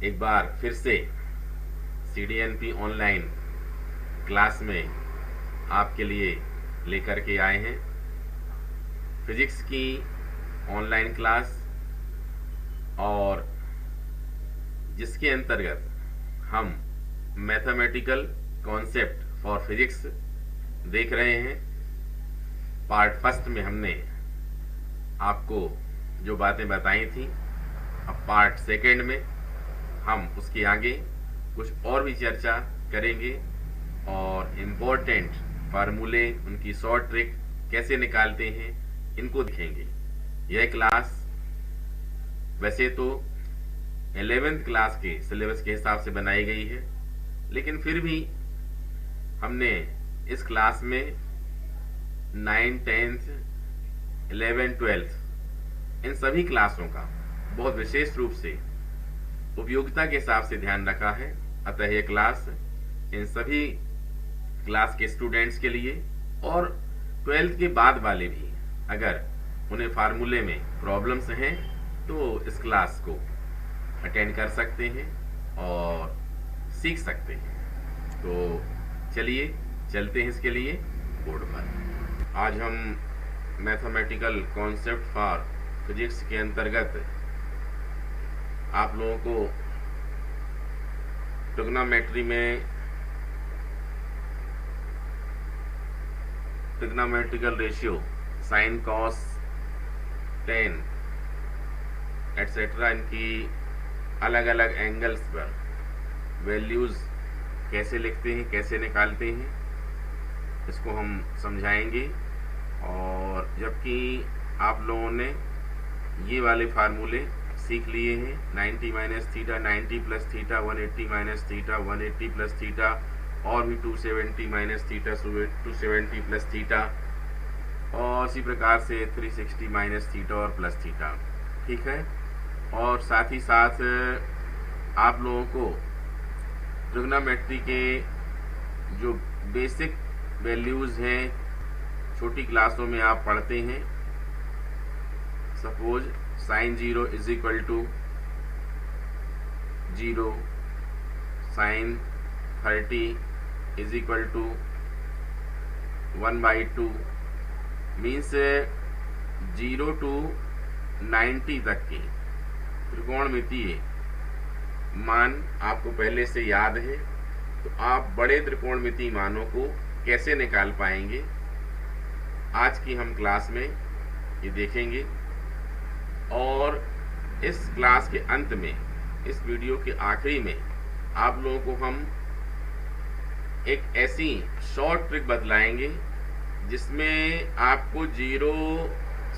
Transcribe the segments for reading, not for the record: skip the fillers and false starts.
एक बार फिर से CDNP ऑनलाइन क्लास में आपके लिए लेकर के आए हैं फिजिक्स की ऑनलाइन क्लास, और जिसके अंतर्गत हम मैथमेटिकल कॉन्सेप्ट फॉर फिजिक्स देख रहे हैं। पार्ट फर्स्ट में हमने आपको जो बातें बताई थी, अब पार्ट सेकेंड में हम उसके आगे कुछ और भी चर्चा करेंगे और इम्पोर्टेंट फार्मूले, उनकी शॉर्ट ट्रिक कैसे निकालते हैं, इनको देखेंगे। यह क्लास वैसे तो 11th क्लास के सिलेबस के हिसाब से बनाई गई है, लेकिन फिर भी हमने इस क्लास में 9th, 10th, 11th, 12th इन सभी क्लासों का बहुत विशेष रूप से उपयोगिता के हिसाब से ध्यान रखा है। अतः यह क्लास इन सभी क्लास के स्टूडेंट्स के लिए और 12th के बाद वाले भी, अगर उन्हें फार्मूले में प्रॉब्लम्स हैं तो इस क्लास को अटेंड कर सकते हैं और सीख सकते हैं। तो चलिए चलते हैं इसके लिए बोर्ड पर। आज हम मैथमेटिकल कॉन्सेप्ट फॉर फिजिक्स के अंतर्गत आप लोगों को ट्रिग्नोमेट्री में trigonometrical ratio, sine, cos, tan etcetera, इनकी अलग अलग एंगल्स पर वैल्यूज कैसे लिखते हैं, कैसे निकालते हैं, इसको हम समझाएंगे। और जबकि आप लोगों ने ये वाले फार्मूले सीख लिए हैं, 90 minus theta, 90 plus theta, 180 minus theta, 180 plus theta, और भी 270 माइनस थीटा, 270 प्लस थीटा, और इसी प्रकार से 360 माइनस थीटा और प्लस थीटा। ठीक है। और साथ ही साथ आप लोगों को ट्रिग्नोमेट्री के जो बेसिक वैल्यूज हैं छोटी क्लासों में आप पढ़ते हैं। Suppose sine 0 is equal to 0, sine 30 is equal to 1/2, means 0 to 90 तक की त्रिकोणमितीय मान आपको पहले से याद है, तो आप बड़े त्रिकोणमितीय मानों को कैसे निकाल पाएंगे, आज की हम क्लास में ये देखेंगे। और इस क्लास के अंत में, इस वीडियो के आखिरी में, आप लोगों को हम एक ऐसी शॉर्ट ट्रिक बतलाएंगे जिसमें आपको 0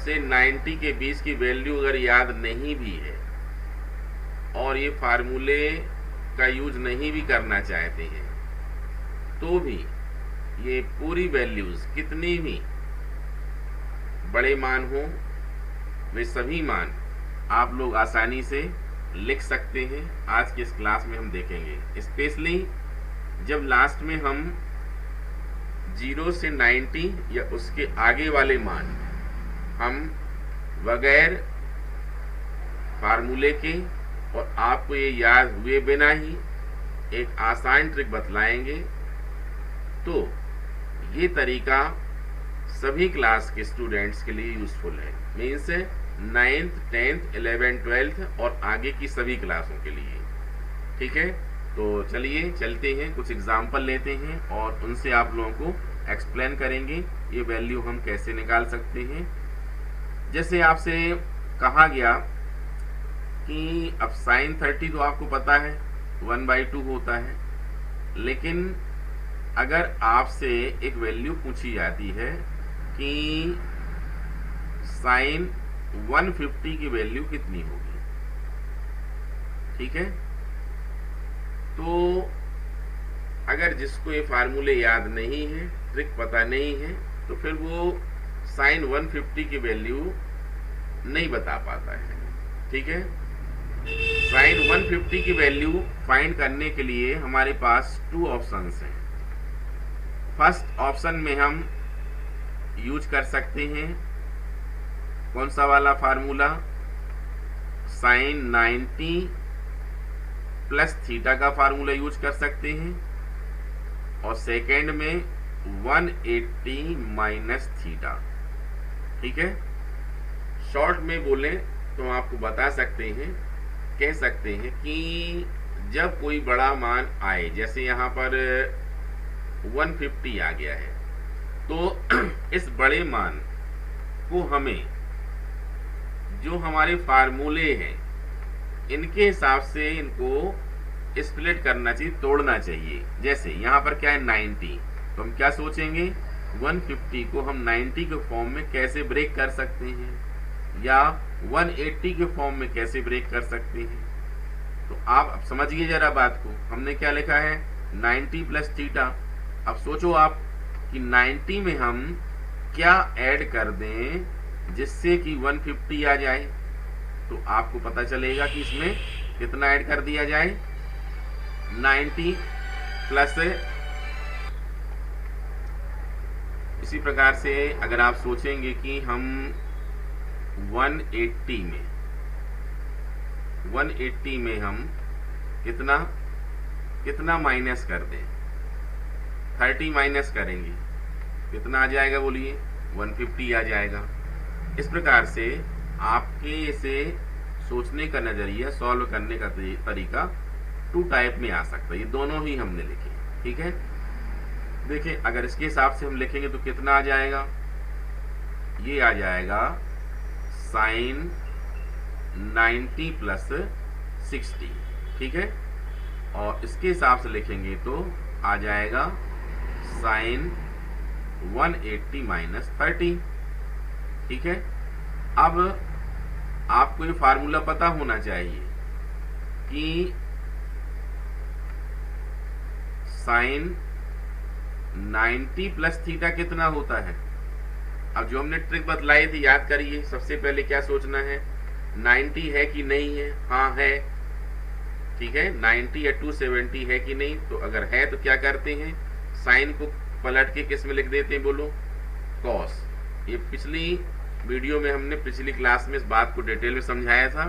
से 90 के बीच की वैल्यू अगर याद नहीं भी है और ये फार्मूले का यूज नहीं भी करना चाहते हैं, तो भी ये पूरी वैल्यूज कितनी भी बड़े मान हो, वे सभी मान आप लोग आसानी से लिख सकते हैं। आज की इस क्लास में हम देखेंगे, स्पेशली जब लास्ट में हम 0 से 90 या उसके आगे वाले मान हम बगैर फार्मूले के और आपको ये याद हुए बिना ही एक आसान ट्रिक बतलाएंगे। तो ये तरीका सभी क्लास के स्टूडेंट्स के लिए यूजफुल है, means 9th, 10th, 11th, 12th और आगे की सभी क्लासों के लिए। ठीक है, तो चलिए चलते हैं, कुछ एग्जाम्पल लेते हैं और उनसे आप लोगों को एक्सप्लेन करेंगे ये वैल्यू हम कैसे निकाल सकते हैं। जैसे आपसे कहा गया कि अब साइन 30 तो आपको पता है 1/2 होता है, लेकिन अगर आपसे एक वैल्यू पूछी जाती है कि साइन 150 की वैल्यू कितनी होगी, ठीक है, तो अगर जिसको ये फार्मूले याद नहीं है, ट्रिक पता नहीं है, तो फिर वो साइन 150 की वैल्यू नहीं बता पाता है। ठीक है, साइन 150 की वैल्यू फाइंड करने के लिए हमारे पास 2 ऑप्शंस हैं। फर्स्ट ऑप्शन में हम यूज कर सकते हैं कौन सा वाला फार्मूला, साइन 90 प्लस थीटा का फार्मूला यूज कर सकते हैं, और सेकेंड में 180 माइनस थीटा। ठीक है, शॉर्ट में बोलें तो हम आपको बता सकते हैं, कह सकते हैं कि जब कोई बड़ा मान आए, जैसे यहाँ पर 150 आ गया है, तो इस बड़े मान को हमें जो हमारे फार्मूले हैं इनके हिसाब से इनको स्प्लिट करना चाहिए, तोड़ना चाहिए। जैसे यहाँ पर क्या है 90, तो हम क्या सोचेंगे 150 को हम 90 के फॉर्म में कैसे ब्रेक कर सकते हैं, या 180 के फॉर्म में कैसे ब्रेक कर सकते हैं। तो आप अब समझिए जरा बात को। हमने क्या लिखा है 90 प्लस थीटा। अब सोचो आप कि 90 में हम क्या ऐड कर दें जिससे कि 150 आ जाए। तो आपको पता चलेगा कि इसमें कितना ऐड कर दिया जाए, 90 प्लस, इसी प्रकार से अगर आप सोचेंगे कि हम 180 में हम कितना माइनस कर दें, 30 माइनस करेंगे, कितना आ जाएगा बोलिए 150 आ जाएगा। इस प्रकार से आपके इसे सोचने का नजरिया, सॉल्व करने का तरीका 2 टाइप में आ सकता है। ये दोनों ही हमने लिखे, ठीक है। देखिए अगर इसके हिसाब से हम लिखेंगे तो कितना आ जाएगा, ये आ जाएगा साइन 90 प्लस 60, ठीक है। और इसके हिसाब से लिखेंगे तो आ जाएगा साइन 180 माइनस 30, ठीक है। अब आपको ये फार्मूला पता होना चाहिए कि साइन 90 प्लस थीटा कितना होता है। अब जो हमने ट्रिक बतलाई थी याद करिए। सबसे पहले क्या सोचना है, 90 है कि नहीं है। हाँ है, ठीक है, 90 या 270 है कि नहीं। तो अगर है तो क्या करते हैं, साइन को पलट के किस में लिख देते हैं, बोलो कॉस। ये पिछली वीडियो में हमने पिछली क्लास में इस बात को डिटेल में समझाया था।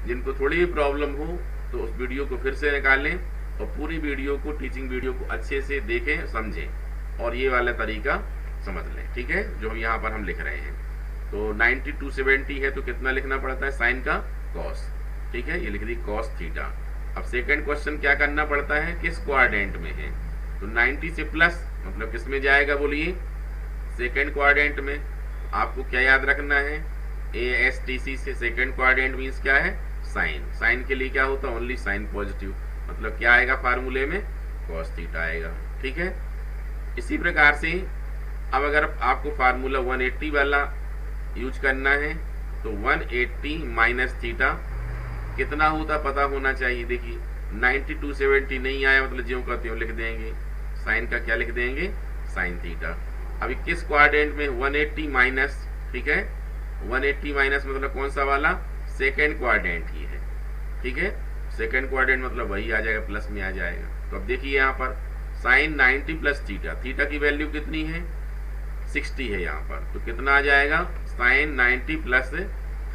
जिनको थोड़ी भी प्रॉब्लम हो तो उस वीडियो को फिर से निकालें और पूरी वीडियो को, टीचिंग वीडियो को अच्छे से देखें, समझें और ये वाला तरीका समझ लें, ठीक है, जो हम यहाँ पर हम लिख रहे हैं। तो 90 270 है तो कितना लिखना पड़ता है, साइन का कॉस, ठीक है, ये लिख दी कॉस थीटा। अब सेकंड क्वेश्चन क्या करना पड़ता है, किस क्वाड्रेंट में है। तो 90 से प्लस मतलब किस में जाएगा बोलिए, सेकंड क्वाड्रेंट में। आपको क्या याद रखना है, ASTC से सेकंड क्वाड्रेंट मीन्स क्या है, साइन। साइन के लिए क्या होता है, ओनली साइन पॉजिटिव, मतलब क्या आएगा फार्मूले में, कॉस थीटा आएगा, ठीक है। इसी प्रकार से अब अगर आपको फार्मूला 180 वाला यूज करना है तो 180 माइनस थीटा कितना होता पता होना चाहिए। देखिए 90 270 नहीं आया मतलब ज्यों का त्यों लिख देंगे, साइन का क्या लिख देंगे, साइन थीटा। अभी किस क्वाड्रेंट में, 180 माइनस, ठीक है, 180 माइनस मतलब कौन सा वाला, सेकेंड क्वाड्रेंट ही है, ठीक है। सेकेंड क्वाड्रेंट मतलब वही आ जाएगा, प्लस में आ जाएगा। तो अब देखिए यहाँ पर साइन 90 प्लस थीटा, थीटा की वैल्यू कितनी है 60 है यहाँ पर, तो कितना आ जाएगा, साइन 90 प्लस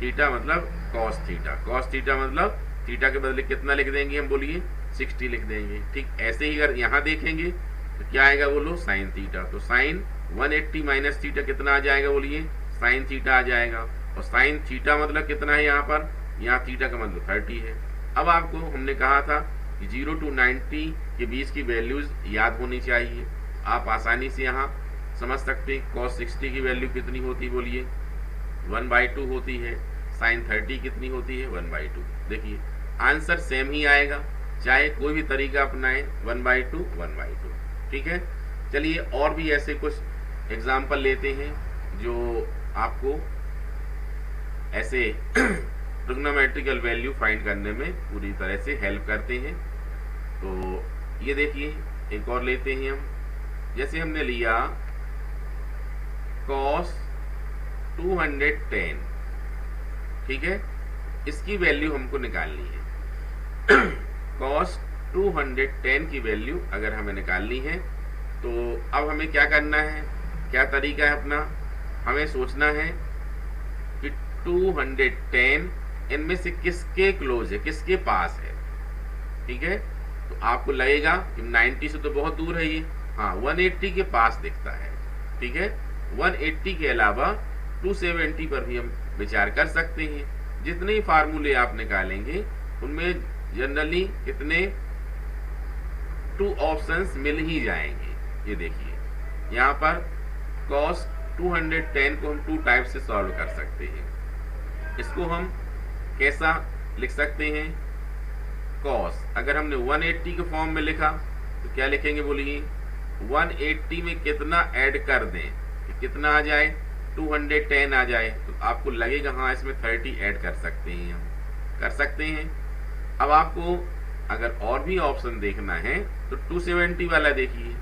थीटा मतलब कॉस थीटा। कॉस थीटा मतलब थीटा के बदले कितना लिख देंगे हम, बोलिए 60 लिख देंगे, ठीक। ऐसे ही अगर यहाँ देखेंगे तो क्या आएगा, बोलो साइन थीटा। तो साइन 180 माइनस थीटा कितना आ जाएगा, बोलिए साइन थीटा आ जाएगा। और साइन थीटा मतलब कितना है यहाँ पर, यहाँ थीटा का मतलब 30 है। अब आपको हमने कहा था कि 0 to 90 के बीच की वैल्यूज याद होनी चाहिए। आप आसानी से यहाँ समझ सकते हैं cos 60 की वैल्यू कितनी होती, बोलिए 1/2 होती है। साइन 30 कितनी होती है, 1/2। देखिए आंसर सेम ही आएगा, चाहे कोई भी तरीका अपनाएं, 1/2 1/2, ठीक है। चलिए और भी ऐसे कुछ एग्जाम्पल लेते हैं जो आपको ऐसे ट्रिग्नोमेट्रिकल वैल्यू फाइंड करने में पूरी तरह से हेल्प करते हैं। तो ये देखिए एक और लेते हैं हम, जैसे हमने लिया cos 210, ठीक है, इसकी वैल्यू हमको निकालनी है। cos 210 की वैल्यू अगर हमें निकालनी है तो अब हमें क्या करना है, क्या तरीका है अपना, हमें सोचना है कि 210 इनमें से किसके क्लोज है, किसके पास है। ठीक है। तो आपको लगेगा कि 90 से तो बहुत दूर है ये, हाँ 180 के पास दिखता है, ठीक है। 180 के अलावा 270 पर भी हम विचार कर सकते हैं। जितने फार्मूले आप निकालेंगे उनमें जनरली कितने 2 ऑप्शंस मिल ही जाएंगे। ये देखिए यहाँ पर cos 210 को हम 2 टाइप से सॉल्व कर सकते हैं। इसको हम कैसा लिख सकते हैं, cos अगर हमने 180 के फॉर्म में लिखा तो क्या लिखेंगे बोलिए, 180 में कितना ऐड कर दें कि कितना आ जाए, 210 आ जाए, तो आपको लगेगा हाँ इसमें 30 ऐड कर सकते हैं, हम कर सकते हैं। अब आपको अगर और भी ऑप्शन देखना है तो 270 वाला देखिए,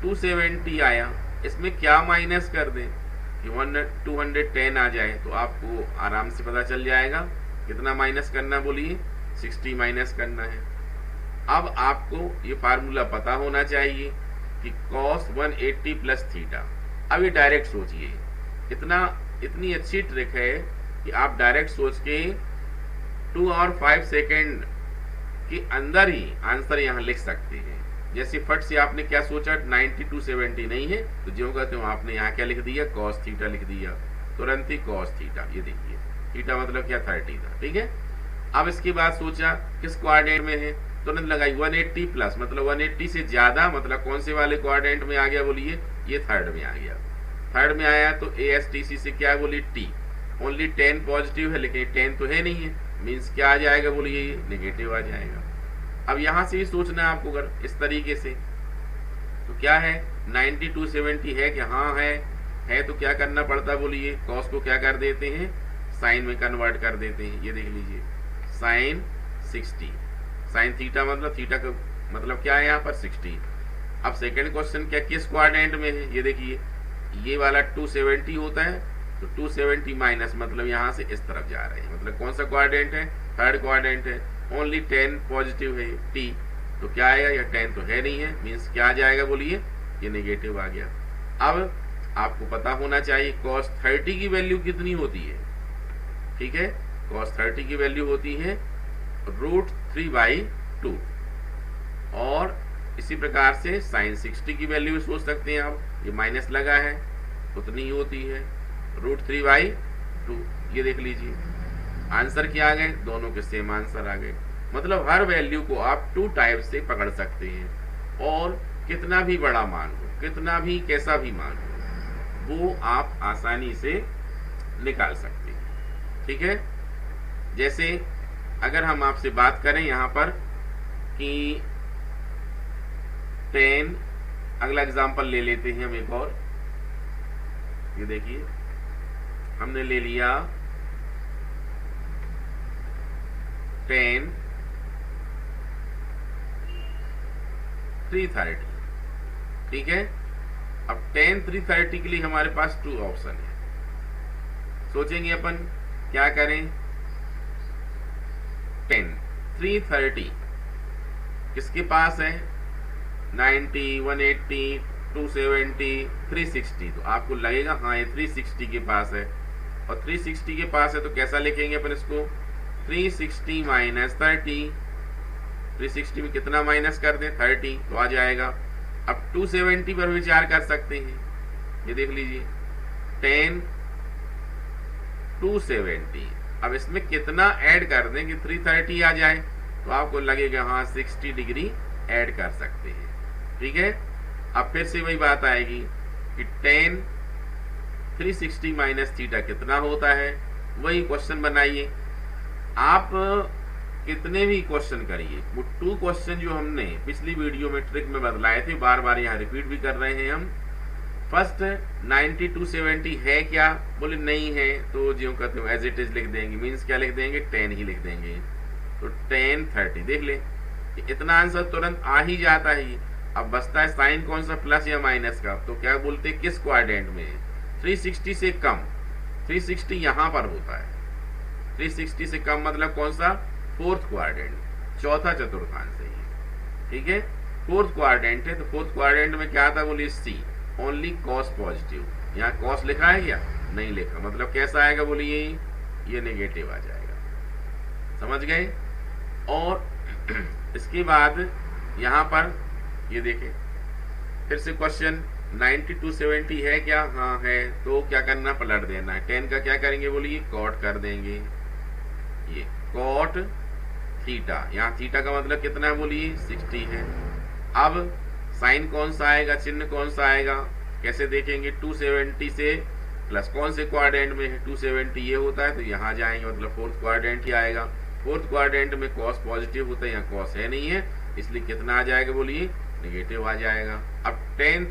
270 आया, इसमें क्या माइनस कर दें कि 210 आ जाए, तो आपको आराम से पता चल जाएगा कितना माइनस करना, बोलिए 60 माइनस करना है। अब आपको ये फार्मूला पता होना चाहिए कि cos 180 प्लस थीटा। अब ये डायरेक्ट सोचिए, इतनी अच्छी ट्रिक है कि आप डायरेक्ट सोच के 2 और 5 सेकेंड के अंदर ही आंसर यहाँ लिख सकते हैं। जैसे फट से आपने क्या सोचा 90 270 नहीं है, तो जो कहते हो आपने यहाँ क्या लिख दिया, cos थीटा लिख दिया, तुरंत ही cos थीटा। ये देखिए थीटा मतलब क्या 30 था, ठीक है। अब इसके बाद सोचा किस क्वाड्रेंट में है, तुरंत लगाई 180 प्लस मतलब 180 से ज्यादा, मतलब कौन से वाले क्वाड्रेंट में आ गया, बोलिए ये थर्ड में आ गया। थर्ड में आया तो ASTC से क्या बोलिए T, ओनली 10 पॉजिटिव है लेकिन 10 तो है नहीं है, मीन्स क्या आ जाएगा, बोलिए ये नेगेटिव आ जाएगा। अब यहां से भी सोचना है आपको, अगर इस तरीके से तो क्या है 90 270 है कि हाँ है तो क्या करना पड़ता, बोलिए cos को क्या कर देते हैं, साइन में कन्वर्ट कर देते हैं। ये देख लीजिए साइन 60, साइन थीटा मतलब थीटा का मतलब क्या है यहाँ पर 60। अब सेकंड क्वेश्चन क्या किस क्वाड्रेंट में है, ये देखिए ये वाला 270 होता है, तो 270 माइनस मतलब यहाँ से इस तरफ जा रहे हैं, मतलब कौन सा क्वाड्रेंट है, थर्ड क्वाड्रेंट है, ओनली 10 पॉजिटिव है T, तो क्या आएगा, यह 10 तो है नहीं है, मीन्स क्या आ जाएगा, बोलिए ये नेगेटिव आ गया। अब आपको पता होना चाहिए cos 30 की वैल्यू कितनी होती है, ठीक है, cos 30 की वैल्यू होती है √3/2, और इसी प्रकार से sin 60 की वैल्यू सोच सकते हैं आप, ये माइनस लगा है उतनी ही होती है √3/2। ये देख लीजिए आंसर क्या आ गए, दोनों के सेम आंसर आ गए। मतलब हर वैल्यू को आप 2 टाइप से पकड़ सकते हैं, और कितना भी बड़ा मान हो, कितना भी कैसा भी मान हो, वो आप आसानी से निकाल सकते हैं, ठीक है। जैसे अगर हम आपसे बात करें यहाँ पर कि 10, अगला एग्जांपल ले लेते हैं हम एक और, ये देखिए हमने ले लिया 10 330, ठीक है। अब 10 330 के लिए हमारे पास 2 ऑप्शन है, सोचेंगे अपन क्या करें, 10 330 किसके पास है, 90 180 270 360, तो आपको लगेगा हाँ ये 360 के पास है, और 360 के पास है तो कैसा लिखेंगे अपन इसको, 360 माइनस 30, 360 में कितना माइनस कर दें 30, तो आ जाएगा। अब 270 पर विचार कर सकते हैं, ये देख लीजिए 10 270, अब इसमें कितना ऐड कर दें कि 330 आ जाए, तो आपको लगेगा हाँ 60 डिग्री ऐड कर सकते हैं, ठीक है। अब फिर से वही बात आएगी कि 10 360 माइनस थीटा कितना होता है, वही क्वेश्चन बनाइए आप, कितने भी क्वेश्चन करिए, वो 2 क्वेश्चन जो हमने पिछली वीडियो में ट्रिक में बदलाए थे बार बार यहाँ रिपीट भी कर रहे हैं हम। फर्स्ट 90 270 है क्या, बोले नहीं है, तो जो कहते हो एज इट इज लिख देंगे, मीन्स क्या लिख देंगे 10 ही लिख देंगे, तो 10 30 देख ले इतना आंसर तुरंत आ ही जाता है। अब बचता है साइन कौन सा, प्लस या माइनस का, तो क्या बोलते हैं किस क्वाड्रेंट में है, 360 से कम, 360 यहाँ पर होता है, 360 से कम मतलब कौन सा, फोर्थ क्वाड्रेंट, चौथा चतुर्थांश है ये, ठीक है, फोर्थ क्वाड्रेंट है, तो फोर्थ क्वाड्रेंट में क्या आता, बोलिए C, ओनली cos पॉजिटिव, यहाँ cos लिखा है क्या, नहीं लिखा, मतलब कैसा आएगा, बोलिए ये नेगेटिव आ जाएगा, समझ गए। और इसके बाद यहाँ पर ये देखें, फिर से क्वेश्चन 90 to 70 है क्या? हाँ है। तो क्या करना? पलट देना है। 10 का क्या करेंगे बोलिए? कॉट कर देंगे। ये कॉट थीटा, यहाँ थीटा का मतलब कितना है बोलिए? 60 है। अब साइन कौन सा आएगा, चिन्ह कौन सा आएगा, कैसे देखेंगे? 270 से प्लस कौन से क्वाड्रेंट में है? 270 ये होता है तो यहाँ जाएंगे, मतलब फोर्थ क्वाड्रेंट ही आएगा। फोर्थ क्वाड्रेंट में कॉस पॉजिटिव होता है, यहाँ कॉस है नहीं है, इसलिए कितना आ जाएगा बोलिए? नेगेटिव आ जाएगा। अब tan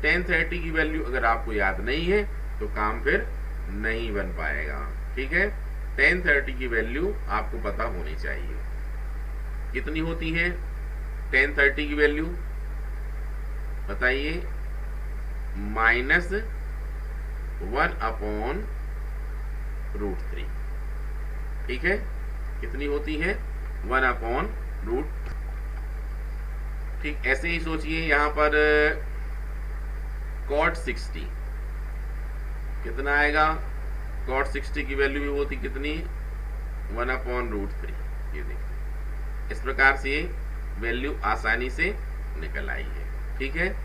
30 की वैल्यू अगर आपको याद नहीं है तो काम फिर नहीं बन पाएगा। ठीक है, tan 30 की वैल्यू आपको पता होनी चाहिए। कितनी होती है tan 30 की वैल्यू? बताइए। -1/√3। ठीक है, कितनी होती है? 1/√। ठीक, ऐसे ही सोचिए यहाँ पर cot 60 कितना आएगा? cot 60 की वैल्यू भी होती कितनी? 1/√3। ये देखिए, इस प्रकार से वैल्यू आसानी से निकल आई है। ठीक है,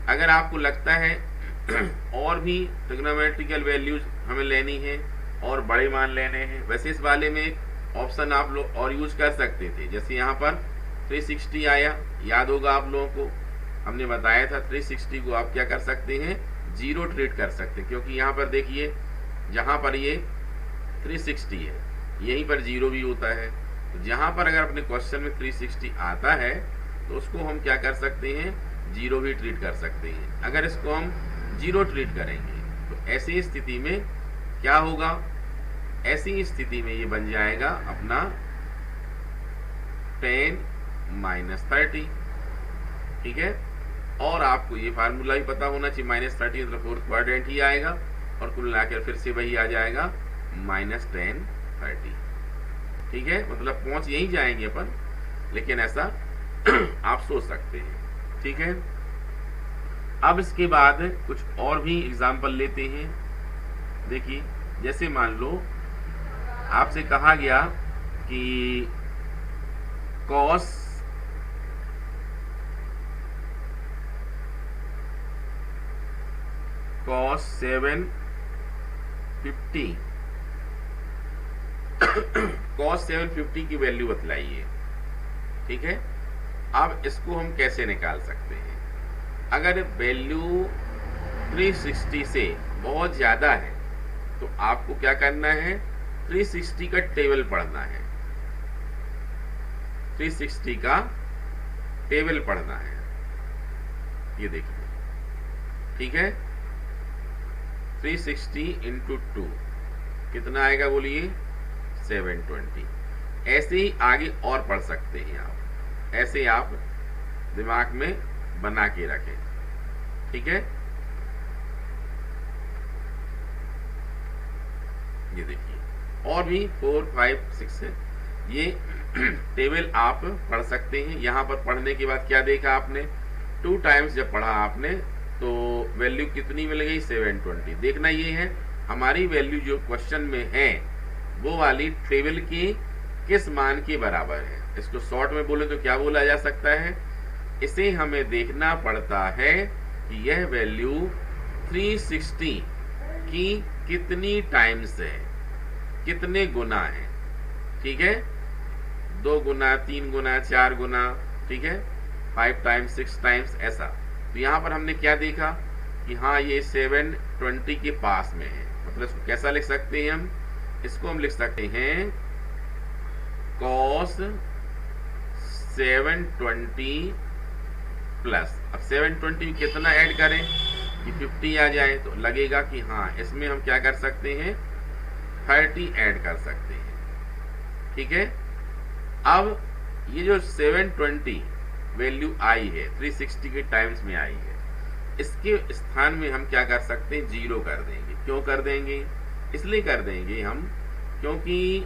अगर आपको लगता है और भी ट्रिग्नोमेट्रिकल वैल्यूज हमें लेनी है और बड़े मान लेने हैं, वैसे इस वाले में ऑप्शन आप लोग और यूज कर सकते थे। जैसे यहाँ पर 360 आया, याद होगा आप लोगों को, हमने बताया था 360 को आप क्या कर सकते हैं? जीरो ट्रीट कर सकते हैं, क्योंकि यहाँ पर देखिए जहाँ पर ये 360 है यहीं पर जीरो भी होता है। तो जहाँ पर अगर अपने क्वेश्चन में 360 आता है तो उसको हम क्या कर सकते हैं? जीरो भी ट्रीट कर सकते हैं। अगर इसको हम जीरो ट्रीट करेंगे तो ऐसी स्थिति में क्या होगा? ऐसी स्थिति में ये बन जाएगा अपना tan -30। ठीक है, और आपको ये फार्मूला भी पता होना चाहिए, -30 मतलब फोर्थ क्वाड्रेंट ही आएगा, और कुल मिलाकर फिर से वही आ जाएगा -tan 30। ठीक है, मतलब पहुंच यही जाएंगे अपन, लेकिन ऐसा आप सोच सकते हैं। ठीक है, अब इसके बाद कुछ और भी एग्जाम्पल लेते हैं। देखिए, जैसे मान लो आपसे कहा गया कि cos 750 की वैल्यू बतलाइए। ठीक है, अब इसको हम कैसे निकाल सकते हैं? अगर वैल्यू 360 से बहुत ज्यादा है तो आपको क्या करना है? 360 का टेबल पढ़ना है। 360 का टेबल पढ़ना है। ये देखिए, ठीक है, 360 × 2 कितना आएगा बोलिए? 720। ऐसे ही आगे और पढ़ सकते हैं आप, ऐसे आप दिमाग में बना के रखें। ठीक है, ये देखिए, और भी 4, 5, 6 है। ये टेबल आप पढ़ सकते हैं। यहाँ पर पढ़ने के बाद क्या देखा आपने? 2 टाइम्स जब पढ़ा आपने तो वैल्यू कितनी मिल गई? 720। देखना ये है हमारी वैल्यू जो क्वेश्चन में है वो वाली टेबल की किस मान के बराबर है। इसको शॉर्ट में बोले तो क्या बोला जा सकता है? इसे हमें देखना पड़ता है कि यह वैल्यू 360 की कितनी टाइम्स है, कितने गुना है। ठीक है, 2 गुना, 3 गुना, 4 गुना, ठीक है, 5 टाइम्स, 6 टाइम्स, ऐसा। तो यहाँ पर हमने क्या देखा कि हाँ ये 720 के पास में है। मतलब इसको कैसा लिख सकते हैं हम? इसको हम लिख सकते हैं cos 720 प्लस, अब 720 कितना ऐड करें कि 50 आ जाए, तो लगेगा कि हाँ इसमें हम क्या कर सकते हैं? 30 ऐड कर सकते हैं। ठीक है, अब ये जो 720 वैल्यू आई है 360 के टाइम्स में आई है, इसके स्थान में हम क्या कर सकते हैं? 0 कर देंगे। क्यों कर देंगे? इसलिए कर देंगे हम क्योंकि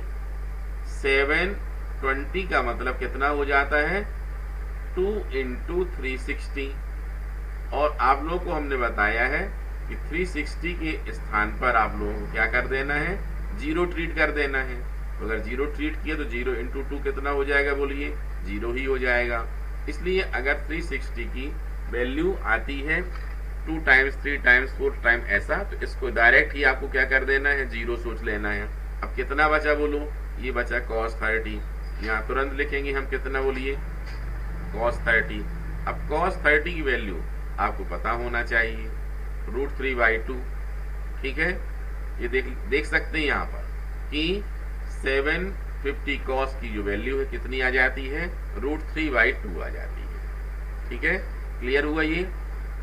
720 का मतलब कितना हो जाता है? 2 × 360, और आप लोगों को हमने बताया है कि 360 के स्थान पर आप लोगों को क्या कर देना है? 0 ट्रीट कर देना है। तो अगर 0 ट्रीट किया तो 0 इंटू 2 कितना हो जाएगा, बोलिए 0 ही हो जाएगा। इसलिए अगर 360 की वैल्यू आती है 2 टाइम्स 3 टाइम्स 4 टाइम ऐसा, तो इसको डायरेक्ट ही आपको क्या कर देना है, 0 सोच लेना है। अब कितना बचा बोलो, ये बचा cos 30। यहाँ तुरंत लिखेंगे हम कितना, बोलिए cos 30। अब cos 30 की वैल्यू आपको पता होना चाहिए, √3/2। ठीक है, ये देख सकते हैं यहाँ पर कि 750 cos की जो वैल्यू है कितनी आ जाती है, √3/2 आ जाती है। ठीक है, क्लियर हुआ ये।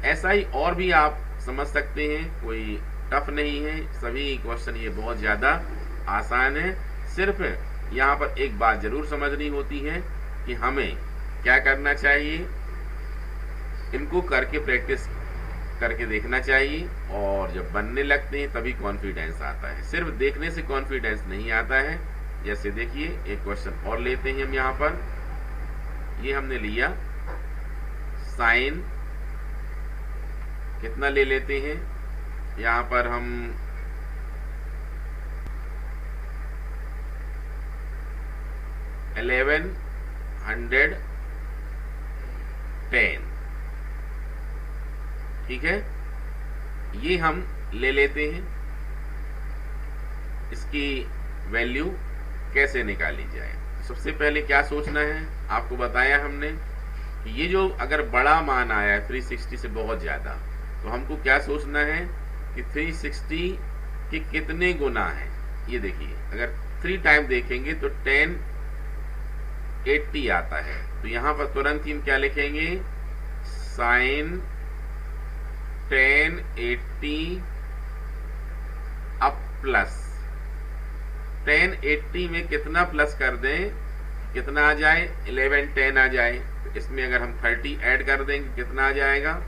ऐसा ही और भी आप समझ सकते हैं, कोई टफ नहीं है, सभी क्वेश्चन ये बहुत ज्यादा आसान है। सिर्फ यहाँ पर एक बात जरूर समझनी होती है कि हमें क्या करना चाहिए, इनको करके प्रैक्टिस करके देखना चाहिए, और जब बनने लगते हैं तभी कॉन्फिडेंस आता है। सिर्फ देखने से कॉन्फिडेंस नहीं आता है। जैसे देखिए एक क्वेश्चन और लेते हैं हम यहाँ पर, ये हमने लिया साइन, कितना ले लेते हैं यहाँ पर हम 1110। ठीक है, ये हम ले लेते हैं। इसकी वैल्यू कैसे निकाली जाए, सबसे पहले क्या सोचना है, आपको बताया हमने कि ये जो अगर बड़ा मान आया है 360 से बहुत ज्यादा, तो हमको क्या सोचना है कि 360 के कितने गुना है। ये देखिए अगर 3 टाइम देखेंगे तो 1080 आता है, तो यहां पर तुरंत ही हम क्या लिखेंगे, साइन 1080 अब प्लस 1080 में कितना प्लस कर दें, कितना आ जाए, 1110 आ जाए। तो इसमें अगर हम 30 ऐड कर देंगे कितना आ जाएगा,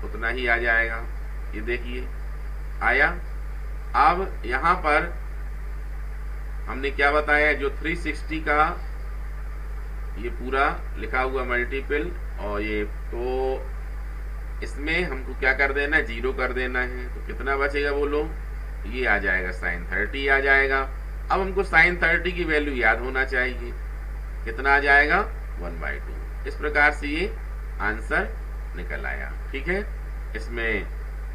उतना ही आ जाएगा। ये देखिए आया। अब यहां पर हमने क्या बताया, जो 360 का ये पूरा लिखा हुआ मल्टीपल, और ये तो इसमें हमको क्या कर देना है, 0 कर देना है। तो कितना बचेगा बोलो, ये आ जाएगा साइन 30 आ जाएगा। अब हमको साइन 30 की वैल्यू याद होना चाहिए, कितना आ जाएगा, 1/2। इस प्रकार से ये आंसर निकल आया। ठीक है, इसमें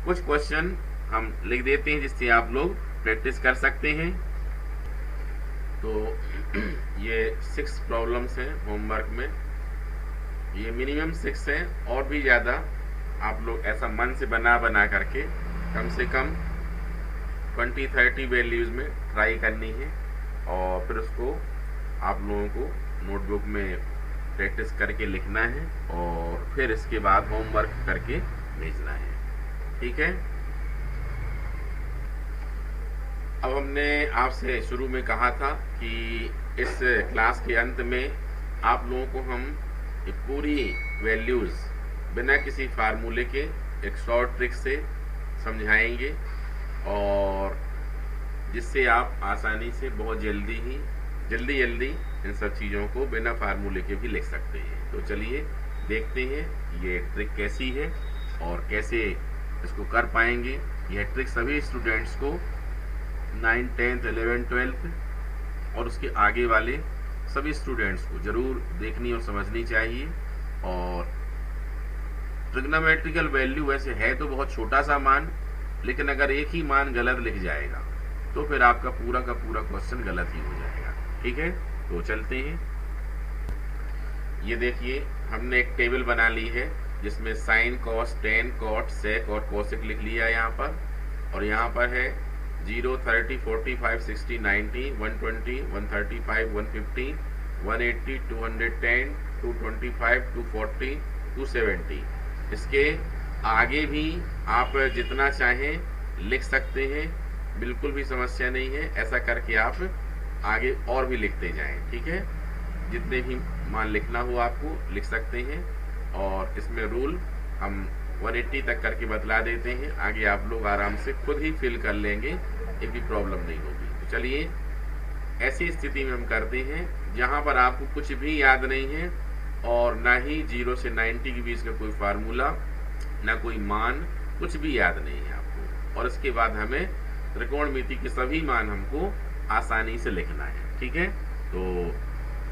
कुछ क्वेश्चन हम लिख देते हैं जिससे आप लोग प्रैक्टिस कर सकते हैं। तो ये 6 प्रॉब्लम्स हैं होमवर्क में, ये मिनिमम 6 हैं, और भी ज़्यादा आप लोग ऐसा मन से बना करके कम से कम 20-30 वैल्यूज़ में ट्राई करनी है, और फिर उसको आप लोगों को नोटबुक में प्रैक्टिस करके लिखना है, और फिर इसके बाद होमवर्क करके भेजना है। ठीक है, अब हमने आपसे शुरू में कहा था कि इस क्लास के अंत में आप लोगों को हम ये पूरी वैल्यूज़ बिना किसी फार्मूले के एक शॉर्ट ट्रिक से समझाएंगे, और जिससे आप आसानी से बहुत जल्दी इन सब चीज़ों को बिना फार्मूले के भी लिख सकते हैं। तो चलिए देखते हैं ये ट्रिक कैसी है और कैसे इसको कर पाएंगे। यह ट्रिक सभी स्टूडेंट्स को 9th 10th 11th 12th और उसके आगे वाले सभी स्टूडेंट्स को जरूर देखनी और समझनी चाहिए। और ट्रिग्नोमेट्रिकल वैल्यू वैसे है तो बहुत छोटा सा मान, लेकिन अगर एक ही मान गलत लिख जाएगा तो फिर आपका पूरा का पूरा क्वेश्चन गलत ही हो जाएगा। ठीक है, तो चलते हैं। ये देखिए हमने एक टेबल बना ली है जिसमें साइन, कॉस, टेन, कॉट, सेक और कोसेक लिख लिया यहाँ पर, और यहाँ पर है 0, 30, 45, 60, 90, 120, 135, 150, 180, 210, 225, 240, 270। इसके आगे भी आप जितना चाहें लिख सकते हैं, बिल्कुल भी समस्या नहीं है। ऐसा करके आप आगे और भी लिखते जाएं। ठीक है, जितने भी मान लिखना हो आपको लिख सकते हैं, और इसमें रूल हम 180 तक करके बतला देते हैं। आगे आप लोग आराम से खुद ही फिल कर लेंगे, एक भी प्रॉब्लम नहीं होगी। तो चलिए ऐसी स्थिति में हम करते हैं जहां पर आपको कुछ भी याद नहीं है, और ना ही 0 से 90 के बीच का कोई फार्मूला, ना कोई मान, कुछ भी याद नहीं है आपको। और इसके बाद हमें त्रिकोणमिति के सभी मान हमको आसानी से लिखना है। ठीक है, तो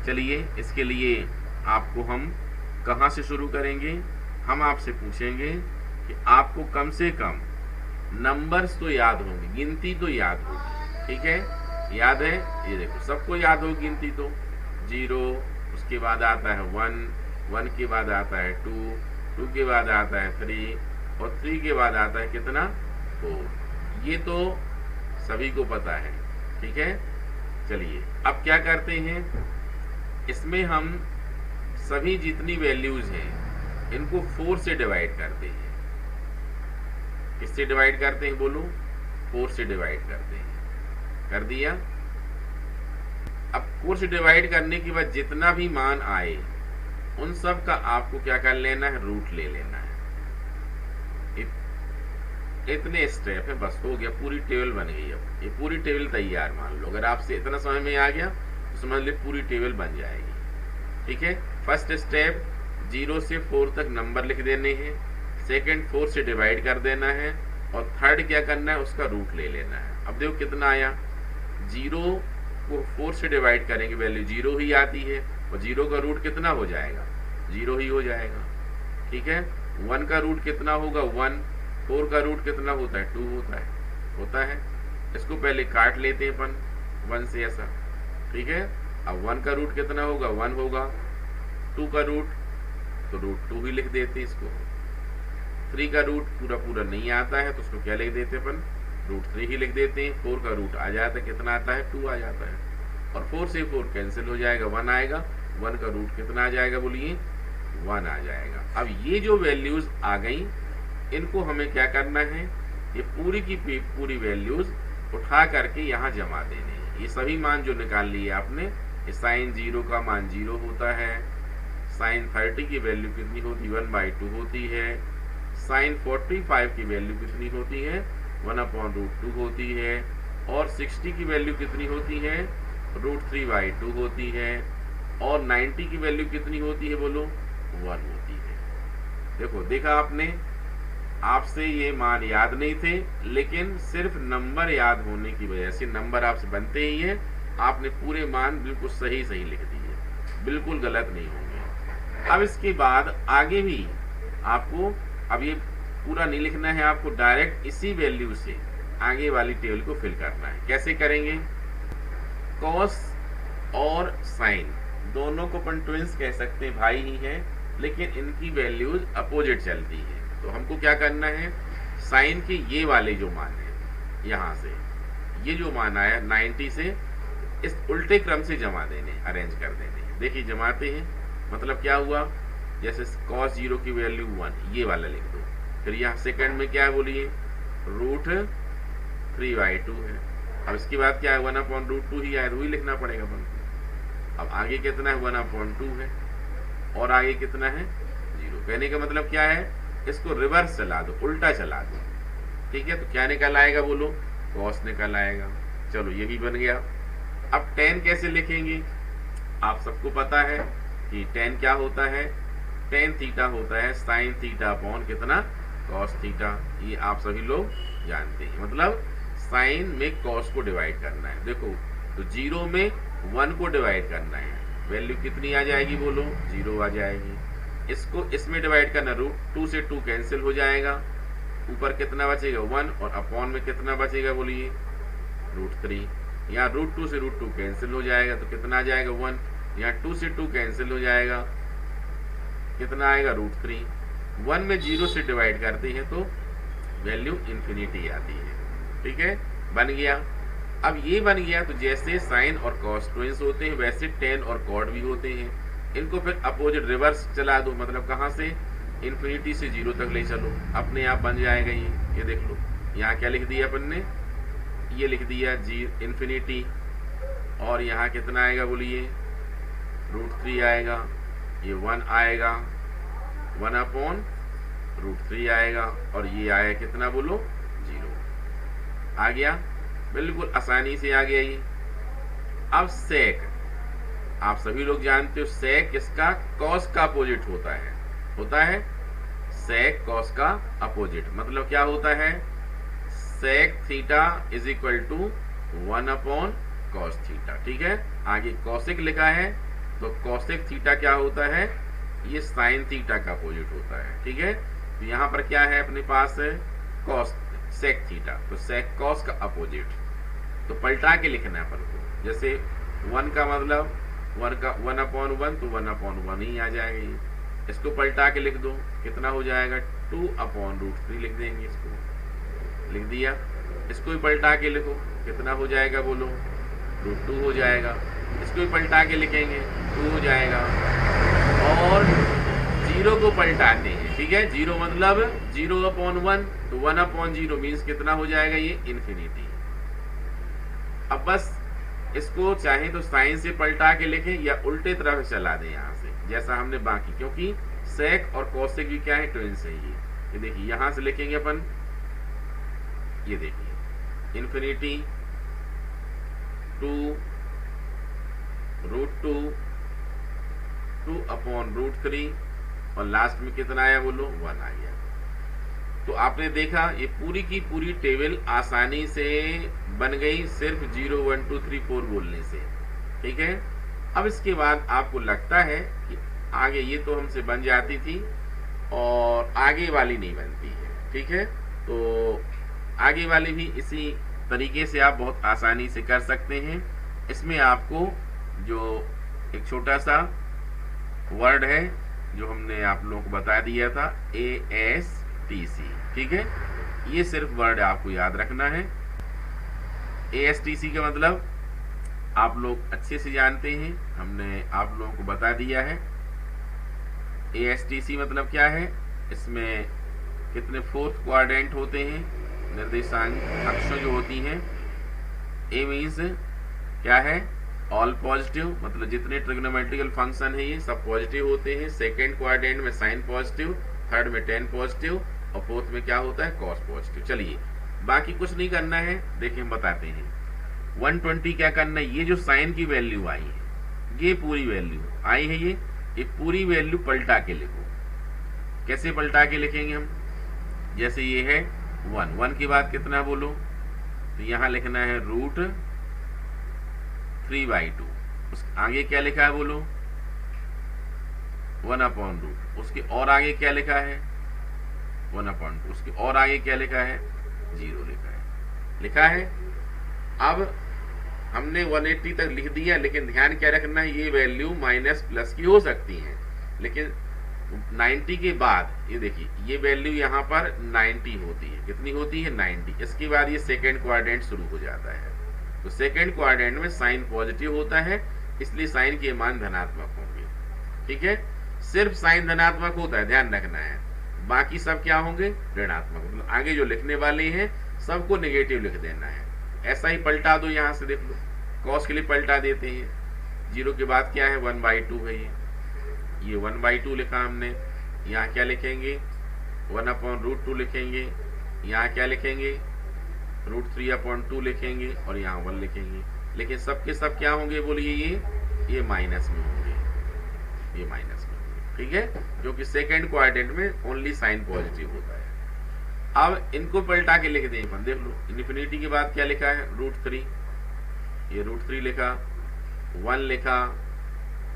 चलिए इसके लिए आपको हम कहाँ से शुरू करेंगे। हम आपसे पूछेंगे कि आपको कम से कम नंबर्स तो याद होंगे, गिनती तो याद होगी। ठीक है, याद है, ये देखो सबको याद होगी गिनती तो 0, उसके बाद आता है 1, 1 के बाद आता है 2, 2 के बाद आता है 3 और 3 के बाद आता है कितना 4। ये तो सभी को पता है। ठीक है, चलिए अब क्या करते हैं, इसमें हम सभी जितनी वैल्यूज हैं इनको 4 से डिवाइड करते हैं। किससे डिवाइड करते हैं बोलो, 4 से डिवाइड करते हैं। कर दिया। अब 4 से डिवाइड करने के बाद जितना भी मान आए उन सब का आपको क्या कर लेना है, रूट ले लेना है। इतने स्टेप है, बस हो गया, पूरी टेबल बन गई। अब ये पूरी टेबल तैयार मान लो, अगर आपसे इतना समझ में आ गया तो समझ ले पूरी टेबल बन जाएगी। ठीक है, फर्स्ट स्टेप 0 से 4 तक नंबर लिख देने हैं, सेकंड 4 से डिवाइड कर देना है और थर्ड क्या करना है, उसका रूट ले लेना है। अब देखो कितना आया, 0 को 4 से डिवाइड करेंगे वैल्यू 0 ही आती है और 0 का रूट कितना हो जाएगा, 0 ही हो जाएगा। ठीक है, 1 का रूट कितना होगा 1, 4 का रूट कितना होता है 2 होता है। इसको पहले काट लेते हैं अपन 1 से ऐसा। ठीक है, अब 1 का रूट कितना होगा 1 होगा, 2 का रूट तो रूट 2 ही लिख देते हैं इसको। 3 का रूट पूरा नहीं आता है तो उसको क्या लिख देते हैं अपन, रूट 3 ही लिख देते हैं। 4 का रूट आ जाता है, कितना आता है 2 आ जाता है और 4 से 4 कैंसिल हो जाएगा, 1 आएगा। 1 का रूट कितना आ जाएगा बोलिए, 1 आ जाएगा। अब ये जो वैल्यूज आ गई इनको हमें क्या करना है, ये पूरी की पूरी वैल्यूज उठा करके यहाँ जमा देने हैं। ये सभी मान जो निकाल लिए आपने, साइन 0 का मान 0 होता है, साइन 30 की वैल्यू कितनी होती है 1/2 होती है, साइन 45 की वैल्यू कितनी होती है 1/√2 होती है और 60 की वैल्यू कितनी होती है √3/2 होती है और 90 की वैल्यू कितनी होती है बोलो 1 होती है। देखो देखा आपने, आपसे ये मान याद नहीं थे लेकिन सिर्फ नंबर याद होने की वजह से, नंबर आपसे बनते ही है, आपने पूरे मान बिल्कुल सही लिख दिए, बिल्कुल गलत नहीं होंगे। अब इसके बाद आगे भी आपको, अब ये पूरा नहीं लिखना है, आपको डायरेक्ट इसी वैल्यू से आगे वाली टेबल को फिल करना है। कैसे करेंगे, कॉस और साइन दोनों को अपन ट्विंस कह सकते हैं, भाई ही हैं, लेकिन इनकी वैल्यूज अपोजिट चलती है। तो हमको क्या करना है, साइन के ये वाले जो मान है यहाँ से ये जो मान आया 90 से इस उल्टे क्रम से जमा देने, अरेंज कर देने। देखिए जमाते हैं, मतलब क्या हुआ, जैसे cos 0 की वैल्यू 1 ये वाला लिख दो, फिर यहाँ सेकंड में क्या है बोलिए √3/2 है। अब इसके बाद क्या है 1/√2 ही आया, वही लिखना पड़ेगा अपन। अब आगे कितना है 1/2 है और आगे कितना है 0। कहने का मतलब क्या है, इसको रिवर्स चला दो, उल्टा चला दो। ठीक है, तो क्या निकल आएगा बोलो, cos निकल आएगा। चलो ये भी बन गया। अब tan कैसे लिखेंगे, आप सबको पता है कि tan क्या होता है, tan थीटा होता है sin थीटा अपॉन कितना cos थीटा। ये आप सभी लोग जानते हैं, मतलब sin में cos को डिवाइड करना है। देखो तो 0 में 1 को डिवाइड करना है, वैल्यू कितनी आ जाएगी बोलो 0 आ जाएगी। इसको इसमें डिवाइड करना, √2 से 2 कैंसिल हो जाएगा, ऊपर कितना बचेगा 1 और अपॉन में कितना बचेगा बोलिए √3। यहाँ √2 से √2 कैंसिल हो जाएगा तो कितना आ जाएगा 1, यहाँ 2 से 2 कैंसिल हो जाएगा, कितना आएगा √3। 1 में 0 से डिवाइड करते हैं तो वैल्यू इंफिनिटी आती है। ठीक है, बन गया। अब ये बन गया तो जैसे साइन और कॉस ट्विंस होते हैं वैसे tan और कॉट भी होते हैं, इनको फिर अपोजिट रिवर्स चला दो, मतलब कहाँ से इंफिनिटी से 0 तक ले चलो, अपने आप बन जाएगा। ये देख लो, यहाँ क्या लिख दिया अपन ने, ये लिख दिया जी इंफिनिटी और यहाँ कितना आएगा बोलिए √3 आएगा, ये 1 आएगा, 1/√3 आएगा और ये आया कितना बोलो 0 आ गया, बिल्कुल आसानी से आ गया ये। अब सेक, आप सभी लोग जानते हो सेक इसका कॉस का अपोजिट होता है सेक कॉस का अपोजिट, मतलब क्या होता है sec theta is equal to 1/cos cos theta. ठीक है, आगे कॉसेक लिखा है तो कॉसेक थीटा क्या होता है, ये साइन थीटा का अपोजिट होता है। ठीक है, तो यहाँ पर क्या है अपने पास कॉस सेक थीटा, तो सेक कॉस का अपोजिट, तो पलटा के लिखना है अपन को। जैसे 1 का मतलब 1/1 तो 1/1 ही आ जाएगा ये। इसको पलटा के लिख दो, कितना हो जाएगा 2/√3 लिख देंगे, इसको लिख दिया। इसको भी पलटा के लिखो, कितना हो जाएगा बोलो, √2 हो जाएगा। इसको भी पलटा के लिखेंगे 2 हो जाएगा। और 0 को पलटाते हैं, ठीक है, 0 मतलब 0/1 तो 1/0 मीन्स कितना हो जाएगा ये इन्फिनिटी। अब बस इसको चाहे तो साइन से पलटा के लिखें या उल्टे तरफ चला दें यहाँ से, जैसा हमने बाकी, क्योंकि सेक और कॉसेक भी क्या है, ट्विंस है ये देखिए यहां से लिखेंगे अपन, ये देखिए इन्फिनिटी 2√2 और लास्ट में कितना आया बोलो 1 आ गया। तो आपने देखा ये पूरी की पूरी टेबल आसानी से बन गई सिर्फ 0 1 2 3 4 बोलने से। ठीक है, अब इसके बाद आपको लगता है कि आगे ये तो हमसे बन जाती थी और आगे वाली नहीं बनती है। ठीक है, तो आगे वाली भी इसी तरीके से आप बहुत आसानी से कर सकते हैं। इसमें आपको जो एक छोटा सा वर्ड है जो हमने आप लोगों को बता दिया था ASTC, ठीक है, ये सिर्फ वर्ड आपको याद रखना है। ASTC का मतलब आप लोग अच्छे से जानते हैं, हमने आप लोगों को बता दिया है। ASTC मतलब क्या है, इसमें कितने 4th क्वाड्रेंट होते हैं, निर्देशांक अक्षों जो होती हैं। A मीन्स क्या है, ऑल पॉजिटिव, मतलब जितने ट्रिग्नोमेट्रिकल फंक्शन है ये सब पॉजिटिव होते हैं। सेकेंड क्वाड्रेंट में साइन पॉजिटिव, थर्ड में टेन पॉजिटिव और फोर्थ में क्या होता है कॉस पॉजिटिव। चलिए बाकी कुछ नहीं करना है, देखिए हम बताते हैं। 120 क्या करना है, ये जो साइन की वैल्यू आई है, ये पूरी वैल्यू आई है, ये पूरी वैल्यू पलटा के लिखो। कैसे पलटा के लिखेंगे हम, जैसे ये है 1 के बाद कितना बोलो, तो यहां लिखना है √3/2। उस आगे क्या लिखा है बोलो 1/√। उसके और आगे क्या लिखा है 1/2। उसके और आगे क्या लिखा है 0 लिखा है। अब हमने 180 तक लिख दिया, लेकिन ध्यान क्या रखना है, ये वैल्यू माइनस प्लस की हो सकती है, लेकिन 90 के बाद ये देखिए ये वैल्यू यहाँ पर 90 होती है। कितनी होती है 90। इसके बाद ये सेकेंड क्वाड्रेंट शुरू हो जाता है, तो सेकेंड क्वाड्रेंट में साइन पॉजिटिव होता है, इसलिए साइन के मान धनात्मक होंगे। ठीक है, सिर्फ साइन धनात्मक होता है, ध्यान रखना है, बाकी सब क्या होंगे ऋणात्मक। मतलब आगे जो लिखने वाले हैं सबको नेगेटिव लिख देना है। ऐसा ही पलटा दो, यहाँ से देख लो, कॉस के लिए पलटा देते हैं। 0 के बाद क्या है 1/2 है, ये 1/2 लिखा हमने। यहाँ क्या लिखेंगे 1/√2 लिखेंगे, यहाँ क्या लिखेंगे √3/2 लिखेंगे और यहाँ 1 लिखेंगे। लेकिन सबके सब क्या होंगे बोलिए, ये माइनस में होंगे, ये माइनस में होंगे। ठीक है, क्योंकि सेकेंड क्वाड्रेंट में ओनली साइन पॉजिटिव होता है। अब इनको पलटा के लिख दें अपन, देख लो इन्फिनिटी के बाद क्या लिखा है √3, ये √3 लिखा, 1 लिखा,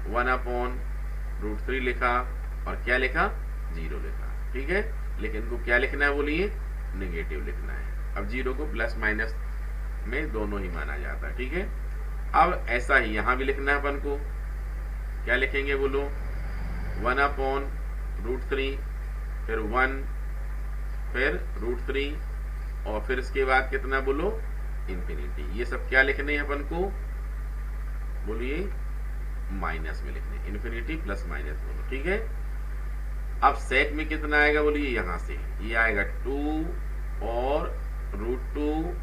1/√3 लिखा और क्या लिखा 0 लिखा। ठीक है, लेकिन इनको क्या लिखना है बोलिए नेगेटिव लिखना है। अब 0 को प्लस माइनस में दोनों ही माना जाता है। ठीक है, अब ऐसा ही यहां भी लिखना है अपन को, क्या लिखेंगे बोलो 1/√3 फिर 1 फिर √3 और फिर इसके बाद कितना बोलो इन्फिनिटी। ये सब क्या लिखने हैं अपन को बोलिए माइनस में लिखने, इन्फिनिटी प्लस माइनस दोनोropposite। ठीक है, अब सेक में कितना आएगा बोलिए, यहां से ये आएगा 2 और √2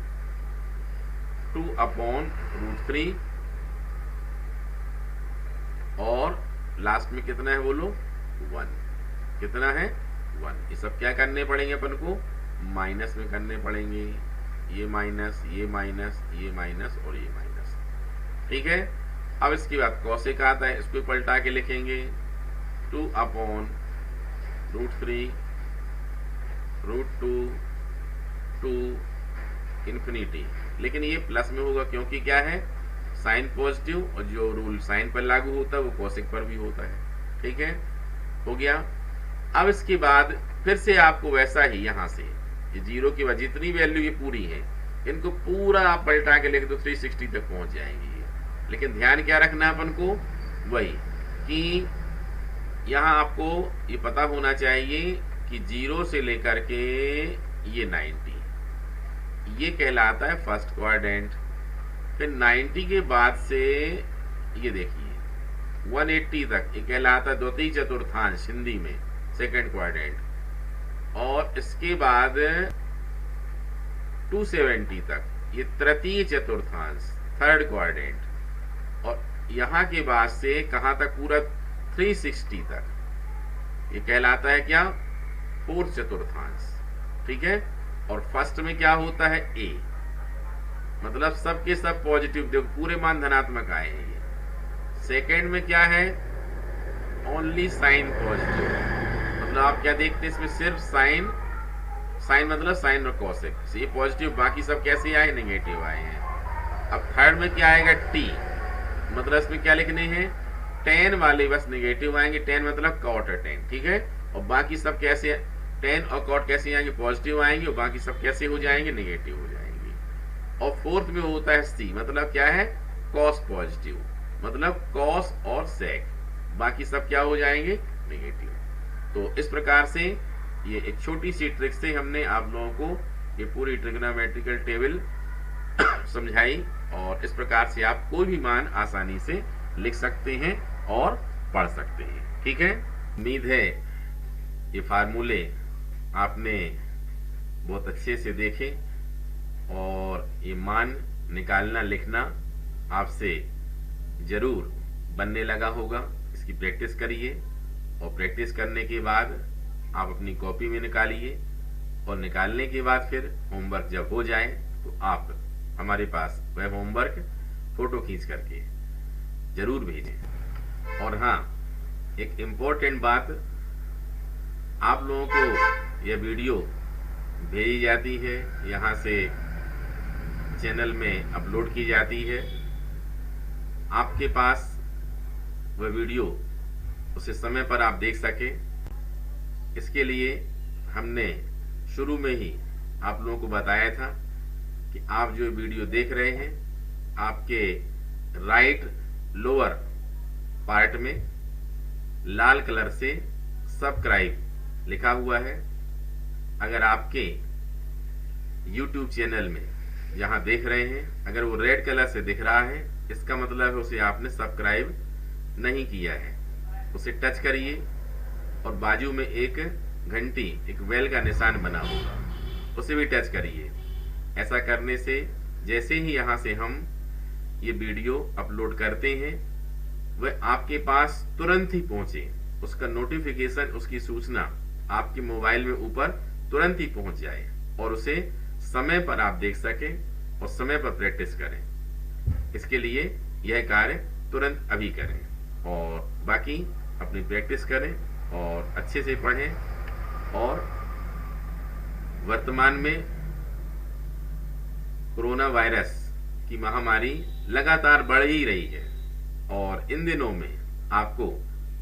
2/√3 और लास्ट में कितना है बोलो 1। कितना है 1। ये सब क्या करने पड़ेंगे अपन को माइनस में करने पड़ेंगे, ये माइनस ये माइनस ये माइनस और ये माइनस। ठीक है, अब इसके बाद कॉसेक आता है, इसको पलटा के लिखेंगे 2/√3 √2 2 इन्फिनिटी। लेकिन ये प्लस में होगा क्योंकि क्या है साइन पॉजिटिव, और जो रूल साइन पर लागू होता है वो कॉसेक पर भी होता है। ठीक है, हो गया। अब इसके बाद फिर से आपको वैसा ही यहाँ से ये जीरो की वजह जितनी वैल्यू ये पूरी है इनको पूरा आप पलटा के लिख दो, 360 तक पहुंच जाएंगी ये। लेकिन ध्यान क्या रखना अपन को, वही कि यहाँ आपको ये पता होना चाहिए कि 0 से लेकर के ये 90 ये कहलाता है फर्स्ट क्वाड्रेंट। फिर 90 के बाद से ये देखिए 180 तक ये कहलाता है द्वितीय चतुर्थांश, हिंदी में सेकंड क्वाड्रेंट। और इसके बाद 270 तक ये तृतीय चतुर्थांश, थर्ड क्वाड्रेंट। और यहाँ के बाद से कहाँ तक, पूरा 360 तक ये कहलाता है क्या, फोर्थ चतुर्थांश। ठीक है, और फर्स्ट में क्या होता है, ए, मतलब सबके सब पॉजिटिव, देखो पूरे मान धनात्मक आए हैं ये। सेकेंड में क्या है, ओनली साइन पॉजिटिव, मतलब आप क्या देखते हैं इसमें, सिर्फ साइन, साइन मतलब साइन और कॉसेक से ये पॉजिटिव, बाकी सब कैसे आए, नेगेटिव आए हैं। अब थर्ड में क्या आएगा, टी, मतलब इसमें क्या लिखने हैं, टेन वाले बस नेगेटिव आएंगे, टेन मतलब कॉट और टेन। ठीक है, और बाकी सब कैसे, टेन और कॉट कैसे आएंगे, पॉजिटिव आएंगे, और बाकी सब कैसे हो जाएंगे, नेगेटिव हो जाएंगे। और फोर्थ में होता है सी, मतलब क्या है, कॉस पॉजिटिव, मतलब कॉस और सेक, बाकी सब क्या हो जाएंगे, नेगेटिव। तो इस प्रकार से ये एक छोटी सी ट्रिक से हमने आप लोगों को ये पूरी ट्रिग्नोमेट्रिकल टेबल समझाई, और इस प्रकार से आप कोई भी मान आसानी से लिख सकते हैं और पढ़ सकते हैं। ठीक है, उम्मीद है ये फार्मूले आपने बहुत अच्छे से देखे और ये मान निकालना लिखना आपसे जरूर बनने लगा होगा। इसकी प्रैक्टिस करिए, और प्रैक्टिस करने के बाद आप अपनी कॉपी में निकालिए, और निकालने के बाद फिर होमवर्क जब हो जाए तो आप हमारे पास वह होमवर्क फोटो खींच करके जरूर भेजें। और हाँ, एक इम्पोर्टेंट बात, आप लोगों को यह वीडियो भेजी जाती है, यहाँ से चैनल में अपलोड की जाती है, आपके पास वह वीडियो उसे समय पर आप देख सके, इसके लिए हमने शुरू में ही आप लोगों को बताया था कि आप जो वीडियो देख रहे हैं, आपके राइट लोअर पार्ट में लाल कलर से सब्सक्राइब लिखा हुआ है। अगर आपके YouTube चैनल में जहां देख रहे हैं, अगर वो रेड कलर से दिख रहा है, इसका मतलब है उसे आपने सब्सक्राइब नहीं किया है। उसे टच करिए, और बाजू में एक घंटी, एक बेल का निशान बना होगा, उसे भी टच करिए। ऐसा करने से जैसे ही यहाँ से हम ये वीडियो अपलोड करते हैं, वह आपके पास तुरंत ही पहुंचे, उसका नोटिफिकेशन, उसकी सूचना आपके मोबाइल में ऊपर तुरंत ही पहुंच जाए, और उसे समय पर आप देख सकें और समय पर प्रैक्टिस करें। इसके लिए यह कार्य तुरंत अभी करें, और बाकी अपनी प्रैक्टिस करें और अच्छे से पढ़ें। और वर्तमान में कोरोना वायरस की महामारी लगातार बढ़ ही रही है, और इन दिनों में आपको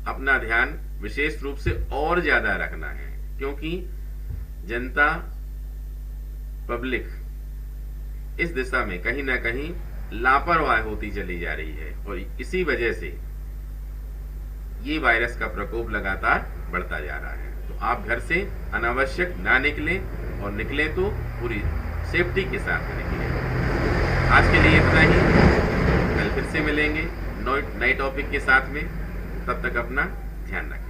अपना ध्यान विशेष रूप से और ज्यादा रखना है, क्योंकि जनता, पब्लिक इस दिशा में कहीं ना कहीं लापरवाह होती चली जा रही है, और इसी वजह से ये वायरस का प्रकोप लगातार बढ़ता जा रहा है। तो आप घर से अनावश्यक ना निकलें, और निकलें तो पूरी सेफ्टी के साथ निकलें। आज के लिए इतना ही, कल फिर से मिलेंगे नए टॉपिक के साथ में। तब तक अपना ध्यान रखें।